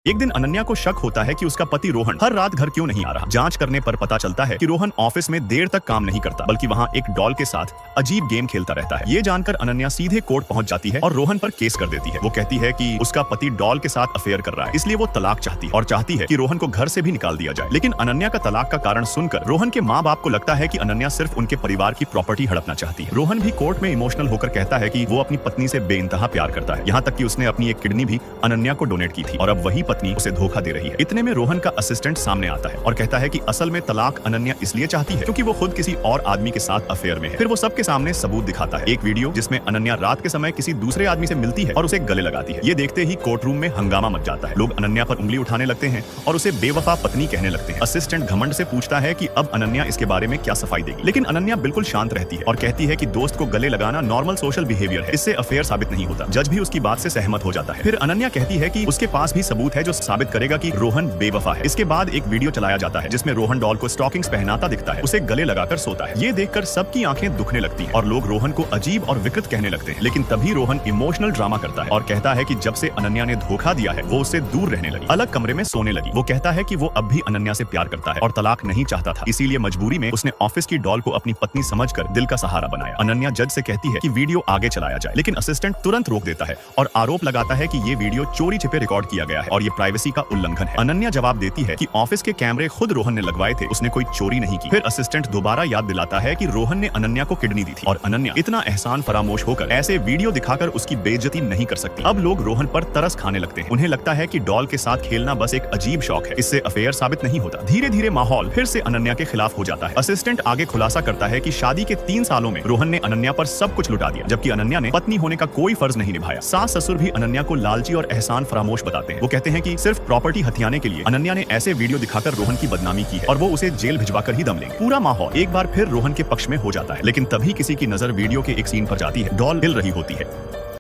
एक दिन अनन्या को शक होता है कि उसका पति रोहन हर रात घर क्यों नहीं आ रहा। जांच करने पर पता चलता है कि रोहन ऑफिस में देर तक काम नहीं करता, बल्कि वहां एक डॉल के साथ अजीब गेम खेलता रहता है। ये जानकर अनन्या सीधे कोर्ट पहुंच जाती है और रोहन पर केस कर देती है। वो कहती है कि उसका पति डॉल के साथ अफेयर कर रहा है, इसलिए वो तलाक चाहती है और चाहती है कि रोहन को घर से भी निकाल दिया जाए। लेकिन अनन्या का तलाक का कारण सुनकर रोहन के माँ बाप को लगता है कि अनन्या सिर्फ उनके परिवार की प्रॉपर्टी हड़पना चाहती है। रोहन भी कोर्ट में इमोशनल होकर कहता है कि वो अपनी पत्नी से बेइंतहा प्यार करता है, यहाँ तक कि उसने अपनी एक किडनी भी अनन्या को डोनेट की थी और अब वही पत्नी उसे धोखा दे रही है। इतने में रोहन का असिस्टेंट सामने आता है और कहता है कि असल में तलाक अनन्या इसलिए चाहती है क्योंकि वो खुद किसी और आदमी के साथ अफेयर में है। फिर वो सबके सामने सबूत दिखाता है, एक वीडियो जिसमें अनन्या रात के समय किसी दूसरे आदमी से मिलती है और उसे गले लगाती है। ये देखते ही कोर्ट रूम में हंगामा मच जाता है। लोग अनन्या पर उंगली उठाने लगते हैं और उसे बेवफा पत्नी कहने लगते हैं। असिस्टेंट घमंड से पूछता है कि अब अनन्या इसके बारे में क्या सफाई देगी, लेकिन अनन्या बिल्कुल शांत रहती है और कहती है कि दोस्त को गले लगाना नॉर्मल सोशल बिहेवियर है, इससे अफेयर साबित नहीं होता। जज भी उसकी बात से सहमत हो जाता है। फिर अनन्या कहती है कि उसके पास भी सबूत है जो साबित करेगा कि रोहन बेवफा है। इसके बाद एक वीडियो चलाया जाता है जिसमें रोहन डॉल को स्टॉकिंग्स पहनाता दिखता है, उसे गले लगाकर सोता है। ये देखकर सबकी आंखें दुखने लगती हैं और लोग रोहन को अजीब और विकृत कहने लगते हैं। लेकिन तभी रोहन इमोशनल ड्रामा करता है और कहता है कि जब से अनन्या ने धोखा दिया है वो उससे दूर रहने लगी, अलग कमरे में सोने लगी। वो कहता है कि वो अब भी अनन्या से प्यार करता है और तलाक नहीं चाहता था, इसीलिए मजबूरी में उसने ऑफिस की डॉल को अपनी पत्नी समझकर दिल का सहारा बनाया। अनन्या जज से कहती है कि वीडियो आगे चलाया जाए, लेकिन असिस्टेंट तुरंत रोक देता है और आरोप लगाता है कि ये वीडियो चोरी छिपे रिकॉर्ड किया गया है और ये प्राइवेसी का उल्लंघन है। अनन्या जवाब देती है कि ऑफिस के कैमरे खुद रोहन ने लगवाए थे, उसने कोई चोरी नहीं की। फिर असिस्टेंट दोबारा याद दिलाता है कि रोहन ने अनन्या को किडनी दी थी और अनन्या इतना एहसान फरामोश होकर ऐसे वीडियो दिखाकर उसकी बेइज्जती नहीं कर सकती। अब लोग रोहन पर तरस खाने लगते हैं। उन्हें लगता है कि डॉल के साथ खेलना बस एक अजीब शौक है, इससे अफेयर साबित नहीं होता। धीरे धीरे माहौल फिर से अनन्या के खिलाफ हो जाता है। असिस्टेंट आगे खुलासा करता है कि शादी के 3 सालों में रोहन ने अनन्या पर सब कुछ लुटा दिया, जबकि अनन्या ने पत्नी होने का कोई फर्ज नहीं निभाया। सास ससुर भी अनन्या को लालची और एहसान फरामोश बताते हैं। वो कहते हैं कि सिर्फ प्रॉपर्टी हथियाने के लिए अनन्या ने ऐसे वीडियो दिखाकर रोहन की बदनामी की है और वो उसे जेल भिजवाकर ही दम लेंगे। पूरा माहौल एक बार फिर रोहन के पक्ष में हो जाता है, लेकिन तभी किसी की नजर वीडियो के एक सीन पर जाती है। डॉल हिल रही होती है।